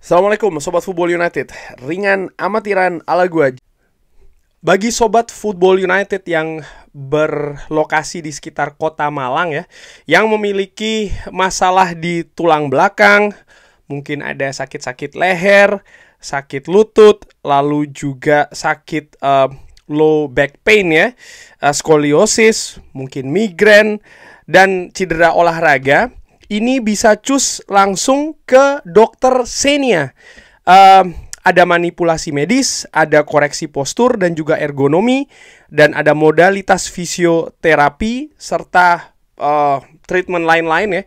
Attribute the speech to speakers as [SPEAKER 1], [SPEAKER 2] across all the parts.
[SPEAKER 1] Assalamualaikum Sobat Football United. Ringan amatiran ala gua. Bagi Sobat Football United yang berlokasi di sekitar kota Malang ya, yang memiliki masalah di tulang belakang, mungkin ada sakit-sakit leher, sakit lutut, lalu juga sakit low back pain ya, skoliosis, mungkin migrain, dan cedera olahraga, ini bisa cus langsung ke dokter Xenia. Ada manipulasi medis, ada koreksi postur dan juga ergonomi, dan ada modalitas fisioterapi serta treatment lain-lain ya.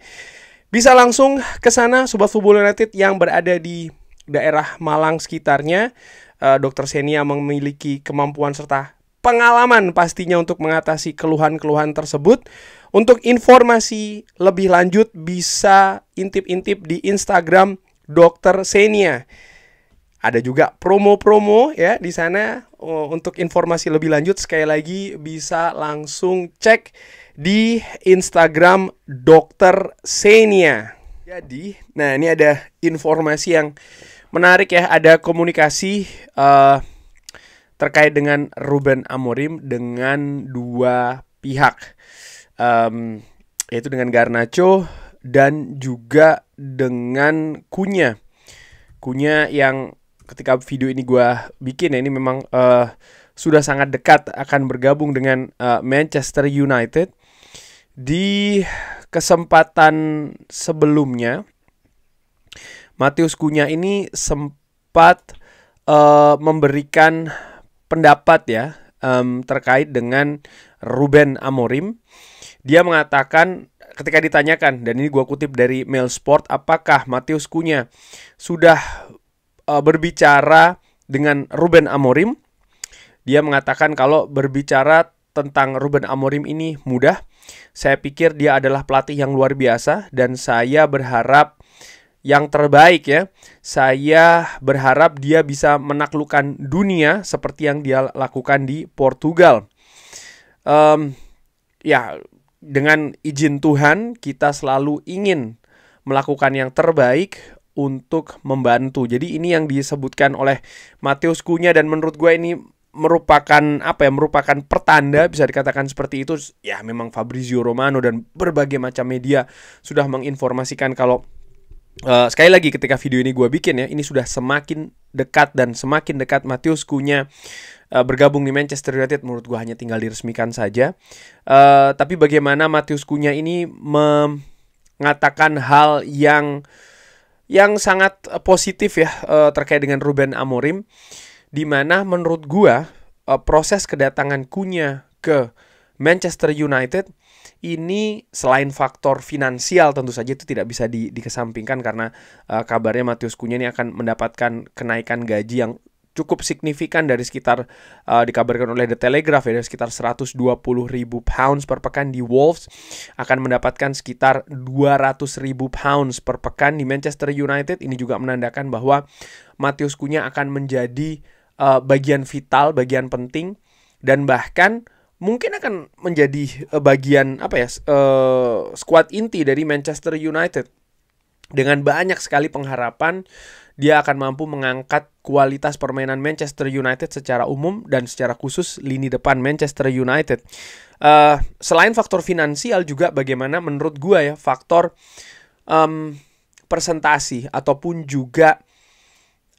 [SPEAKER 1] Bisa langsung ke sana Sobat Football United yang berada di daerah Malang sekitarnya. Dokter Xenia memiliki kemampuan serta pengalaman pastinya untuk mengatasi keluhan-keluhan tersebut. Untuk informasi lebih lanjut bisa intip-intip di Instagram Dokter Xenia. Ada juga promo-promo ya di sana. Untuk informasi lebih lanjut sekali lagi bisa langsung cek di Instagram Dokter Xenia. Jadi, nah ini ada informasi yang menarik ya, ada komunikasi terkait dengan Ruben Amorim dengan dua pihak. Yaitu dengan Garnacho dan juga dengan Cunha yang ketika video ini gue bikin ya, ini memang sudah sangat dekat akan bergabung dengan Manchester United. Di kesempatan sebelumnya Matheus Cunha ini sempat memberikan pendapat ya terkait dengan Ruben Amorim. Dia mengatakan ketika ditanyakan, dan ini gue kutip dari Mail Sport, apakah Matheus Cunha sudah berbicara dengan Ruben Amorim? Dia mengatakan kalau berbicara tentang Ruben Amorim ini mudah. Saya pikir dia adalah pelatih yang luar biasa dan saya berharap yang terbaik ya. Saya berharap dia bisa menaklukkan dunia seperti yang dia lakukan di Portugal. Ya, dengan izin Tuhan kita selalu ingin melakukan yang terbaik untuk membantu. Jadi ini yang disebutkan oleh Matheus Cunha, dan menurut gue ini merupakan merupakan pertanda, bisa dikatakan seperti itu. Ya, memang Fabrizio Romano dan berbagai macam media sudah menginformasikan kalau sekali lagi ketika video ini gue bikin ya, ini sudah semakin dekat Matheus Cunha bergabung di Manchester United. Menurut gue hanya tinggal diresmikan saja. Tapi bagaimana Matheus Cunha ini mengatakan hal yang sangat positif ya terkait dengan Ruben Amorim, di mana menurut gue proses kedatangan Cunha ke Manchester United ini selain faktor finansial tentu saja itu tidak bisa dikesampingkan, karena kabarnya Matheus Cunha ini akan mendapatkan kenaikan gaji yang cukup signifikan dari sekitar dikabarkan oleh The Telegraph ya, dari sekitar 120.000 pounds per pekan di Wolves akan mendapatkan sekitar 200.000 pounds per pekan di Manchester United. Ini juga menandakan bahwa Matheus Cunha akan menjadi bagian vital, bagian penting, dan bahkan mungkin akan menjadi bagian skuad inti dari Manchester United. Dengan banyak sekali pengharapan, dia akan mampu mengangkat kualitas permainan Manchester United secara umum dan secara khusus lini depan Manchester United. Selain faktor finansial juga bagaimana menurut gue ya faktor presentasi ataupun juga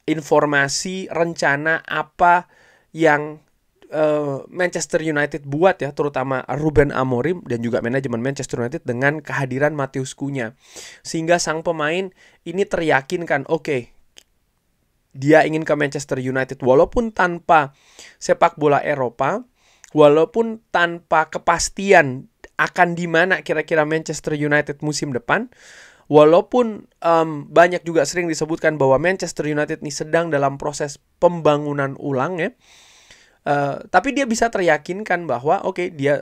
[SPEAKER 1] informasi rencana apa yang Manchester United buat ya, terutama Ruben Amorim dan juga manajemen Manchester United dengan kehadiran Matheus Cunha, sehingga sang pemain ini teryakinkan oke, dia ingin ke Manchester United walaupun tanpa sepak bola Eropa, walaupun tanpa kepastian akan di mana kira-kira Manchester United musim depan, walaupun banyak juga sering disebutkan bahwa Manchester United ini sedang dalam proses pembangunan ulang ya. Tapi dia bisa teryakinkan bahwa oke, dia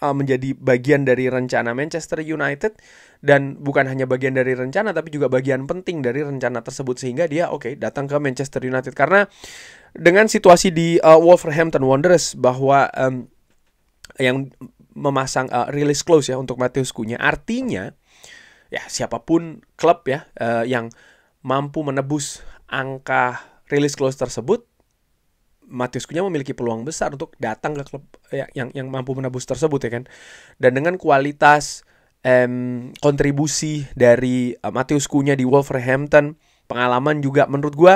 [SPEAKER 1] menjadi bagian dari rencana Manchester United, dan bukan hanya bagian dari rencana tapi juga bagian penting dari rencana tersebut, sehingga dia datang ke Manchester United. Karena dengan situasi di Wolverhampton Wanderers bahwa yang memasang release clause ya untuk Matheus Cunha, artinya ya siapapun klub ya yang mampu menebus angka release clause tersebut, Matheus Cunha memiliki peluang besar untuk datang ke klub yang mampu menebus tersebut ya kan. Dan dengan kualitas kontribusi dari Matheus Cunha di Wolverhampton, pengalaman juga menurut gue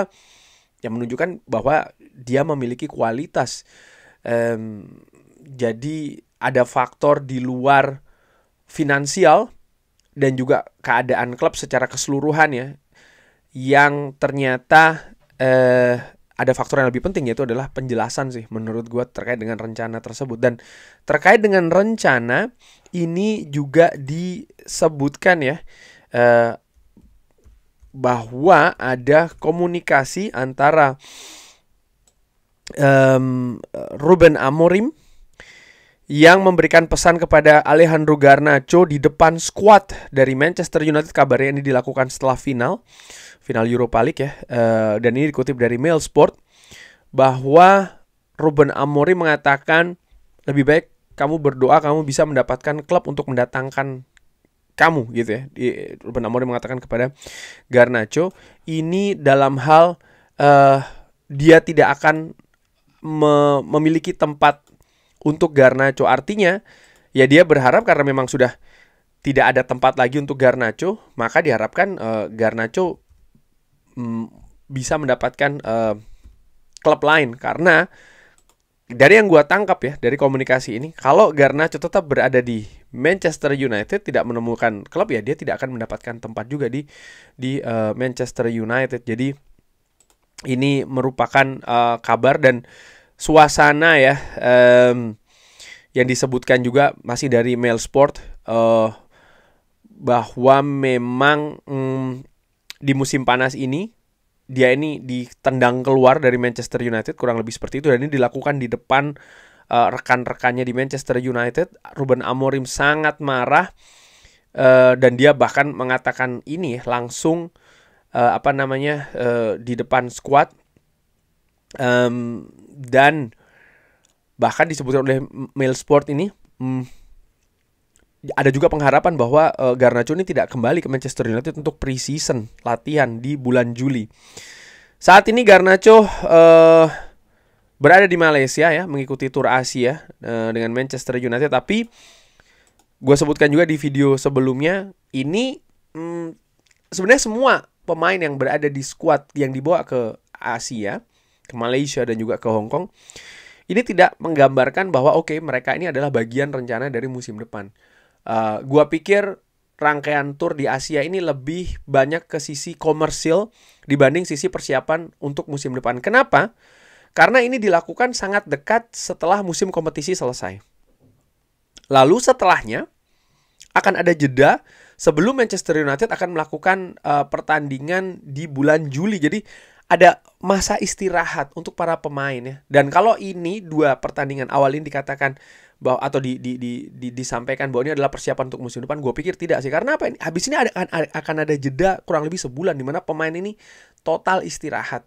[SPEAKER 1] yang menunjukkan bahwa dia memiliki kualitas. Jadi ada faktor di luar finansial dan juga keadaan klub secara keseluruhan ya, yang ternyata ada faktor yang lebih penting, yaitu adalah penjelasan sih menurut gue terkait dengan rencana tersebut. Dan terkait dengan rencana ini juga disebutkan ya, bahwa ada komunikasi antara Ruben Amorim yang memberikan pesan kepada Alejandro Garnacho di depan skuad dari Manchester United. Kabarnya ini dilakukan setelah final Europa League ya, dan ini dikutip dari Mailsport, bahwa Ruben Amorim mengatakan lebih baik kamu berdoa kamu bisa mendapatkan klub untuk mendatangkan kamu gitu ya. Ruben Amorim mengatakan kepada Garnacho ini dalam hal dia tidak akan memiliki tempat untuk Garnacho. Artinya ya dia berharap karena memang sudah tidak ada tempat lagi untuk Garnacho, maka diharapkan Garnacho bisa mendapatkan klub lain. Karena dari yang gue tangkap ya dari komunikasi ini, kalau Garnacho tetap berada di Manchester United tidak menemukan klub, ya dia tidak akan mendapatkan tempat juga di Manchester United. Jadi ini merupakan kabar dan suasana ya yang disebutkan juga masih dari Mailsport, bahwa memang di musim panas ini dia ini ditendang keluar dari Manchester United, kurang lebih seperti itu, dan ini dilakukan di depan rekan-rekannya di Manchester United. Ruben Amorim sangat marah, dan dia bahkan mengatakan ini langsung di depan skuad, dan bahkan disebutkan oleh Mailsport ini ada juga pengharapan bahwa Garnacho ini tidak kembali ke Manchester United untuk pre-season latihan di bulan Juli. Saat ini Garnacho berada di Malaysia ya, mengikuti tur Asia dengan Manchester United. Tapi gue sebutkan juga di video sebelumnya, ini sebenarnya semua pemain yang berada di skuad yang dibawa ke Asia, ke Malaysia dan juga ke Hong Kong, ini tidak menggambarkan bahwa oke, mereka ini adalah bagian rencana dari musim depan. Gua pikir rangkaian tur di Asia ini lebih banyak ke sisi komersil dibanding sisi persiapan untuk musim depan. Kenapa? Karena ini dilakukan sangat dekat setelah musim kompetisi selesai. Lalu setelahnya akan ada jeda sebelum Manchester United akan melakukan pertandingan di bulan Juli. Jadi ada masa istirahat untuk para pemain ya. Dan kalau ini dua pertandingan awal ini dikatakan bahwa atau disampaikan bahwa ini adalah persiapan untuk musim depan, gue pikir tidak sih. Karena apa? Habis ini akan ada jeda kurang lebih sebulan di mana pemain ini total istirahat.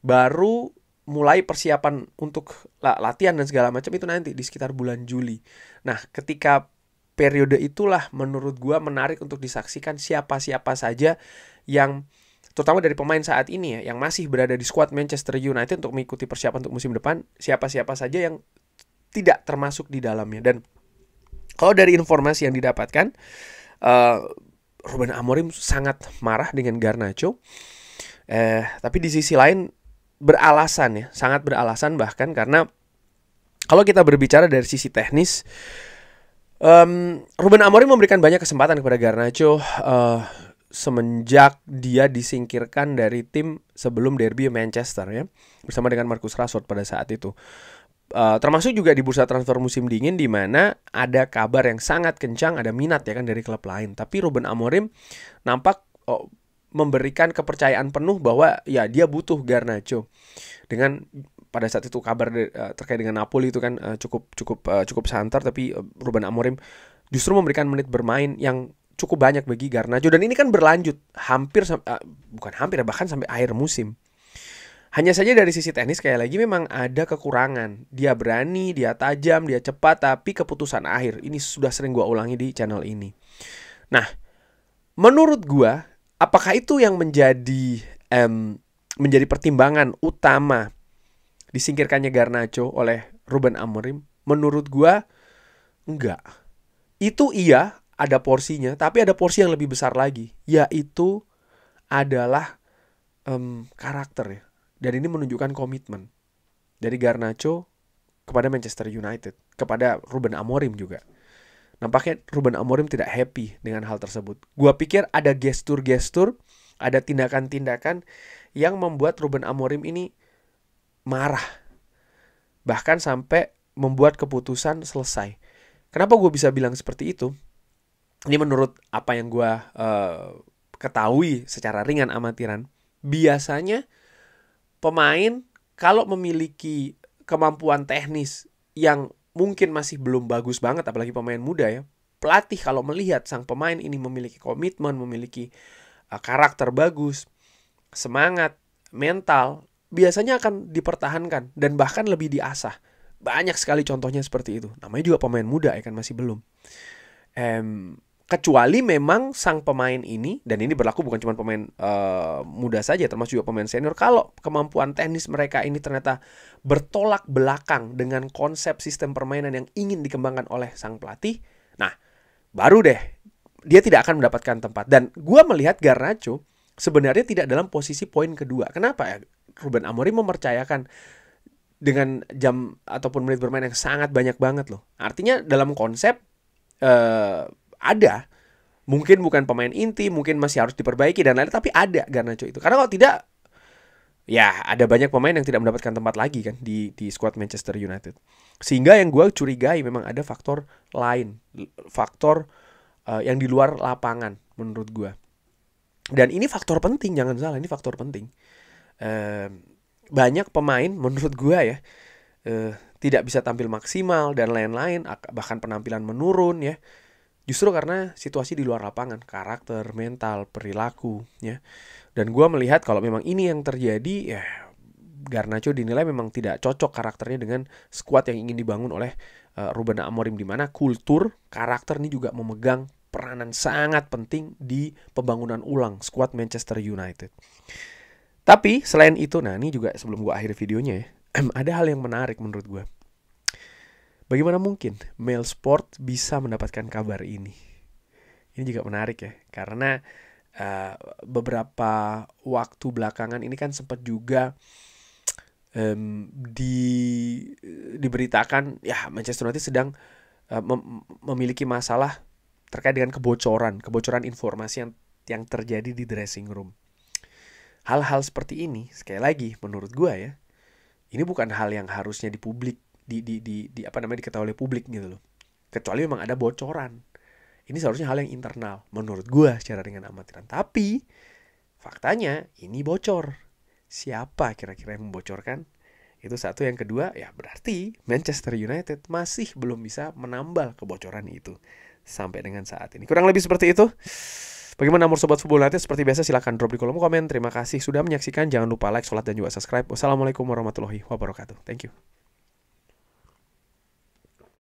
[SPEAKER 1] Baru mulai persiapan untuk latihan dan segala macam itu nanti di sekitar bulan Juli. Nah, ketika periode itulah menurut gue menarik untuk disaksikan siapa-siapa saja yang terutama dari pemain saat ini ya, yang masih berada di skuad Manchester United untuk mengikuti persiapan untuk musim depan, siapa-siapa saja yang tidak termasuk di dalamnya. Dan kalau dari informasi yang didapatkan, Ruben Amorim sangat marah dengan Garnacho, tapi di sisi lain beralasan ya, sangat beralasan bahkan, karena kalau kita berbicara dari sisi teknis, Ruben Amorim memberikan banyak kesempatan kepada Garnacho semenjak dia disingkirkan dari tim sebelum derby Manchester ya, bersama dengan Marcus Rashford pada saat itu. Termasuk juga di bursa transfer musim dingin, di mana ada kabar yang sangat kencang, ada minat ya kan dari klub lain. Tapi Ruben Amorim nampak memberikan kepercayaan penuh bahwa ya dia butuh Garnacho. Dengan pada saat itu kabar terkait dengan Napoli itu kan cukup santer, tapi Ruben Amorim justru memberikan menit bermain yang cukup banyak bagi Garnacho, dan ini kan berlanjut bahkan sampai akhir musim. Hanya saja dari sisi teknis sekali lagi memang ada kekurangan. Dia berani, dia tajam, dia cepat, tapi keputusan akhir ini sudah sering gua ulangi di channel ini. Nah, menurut gua Apakah itu yang menjadi pertimbangan utama disingkirkannya Garnacho oleh Ruben Amorim? Menurut gua enggak. Itu iya, ada porsinya, tapi ada porsi yang lebih besar lagi, yaitu adalah karakter ya. Dan ini menunjukkan komitmen dari Garnacho kepada Manchester United, kepada Ruben Amorim juga. Nampaknya Ruben Amorim tidak happy dengan hal tersebut. Gua pikir ada gestur-gestur, ada tindakan-tindakan yang membuat Ruben Amorim ini marah. Bahkan sampai membuat keputusan selesai. Kenapa gue bisa bilang seperti itu? Ini menurut apa yang gue ketahui secara ringan amatiran. Biasanya pemain kalau memiliki kemampuan teknis yang mungkin masih belum bagus banget, apalagi pemain muda ya, pelatih kalau melihat sang pemain ini memiliki komitmen, memiliki karakter bagus, semangat, mental, biasanya akan dipertahankan dan bahkan lebih diasah. Banyak sekali contohnya seperti itu. Namanya juga pemain muda ya kan, masih belum. Kecuali memang sang pemain ini, dan ini berlaku bukan cuma pemain muda saja, termasuk juga pemain senior. Kalau kemampuan teknis mereka ini ternyata bertolak belakang dengan konsep sistem permainan yang ingin dikembangkan oleh sang pelatih, nah baru deh dia tidak akan mendapatkan tempat. Dan gue melihat Garnacho sebenarnya tidak dalam posisi poin kedua. Kenapa ya? Ruben Amorim mempercayakan dengan jam ataupun menit bermain yang sangat banyak banget loh. Artinya dalam konsep ada, mungkin bukan pemain inti, mungkin masih harus diperbaiki dan lain-lain, tapi ada Garnacho itu. Karena kalau tidak, ya ada banyak pemain yang tidak mendapatkan tempat lagi kan di skuad Manchester United. Sehingga yang gue curigai memang ada faktor lain, faktor yang di luar lapangan menurut gue. Dan ini faktor penting, jangan salah, ini faktor penting. Banyak pemain menurut gue ya tidak bisa tampil maksimal dan lain-lain, bahkan penampilan menurun ya, justru karena situasi di luar lapangan, karakter, mental, perilaku ya. Dan gue melihat kalau memang ini yang terjadi, ya Garnacho dinilai memang tidak cocok karakternya dengan skuad yang ingin dibangun oleh Ruben Amorim, di mana kultur, karakter ini juga memegang peranan sangat penting di pembangunan ulang skuad Manchester United. Tapi selain itu, nah ini juga sebelum gue akhiri videonya ya, ada hal yang menarik menurut gue. Bagaimana mungkin Mail Sport bisa mendapatkan kabar ini? Ini juga menarik ya, karena beberapa waktu belakangan ini kan sempat juga diberitakan ya Manchester United sedang memiliki masalah terkait dengan kebocoran informasi yang terjadi di dressing room. Hal-hal seperti ini, sekali lagi menurut gue ya, ini bukan hal yang harusnya dipublik, diketahui oleh publik gitu loh. Kecuali memang ada bocoran. Ini seharusnya hal yang internal menurut gue secara ringan amatiran. Tapi faktanya ini bocor. Siapa kira-kira yang membocorkan? Itu satu. Yang kedua, ya berarti Manchester United masih belum bisa menambal kebocoran itu sampai dengan saat ini. Kurang lebih seperti itu. Bagaimana nomor Sobat Football United? Seperti biasa silahkan drop di kolom komen. Terima kasih sudah menyaksikan. Jangan lupa like, sholat, dan juga subscribe. Wassalamualaikum warahmatullahi wabarakatuh. Thank you.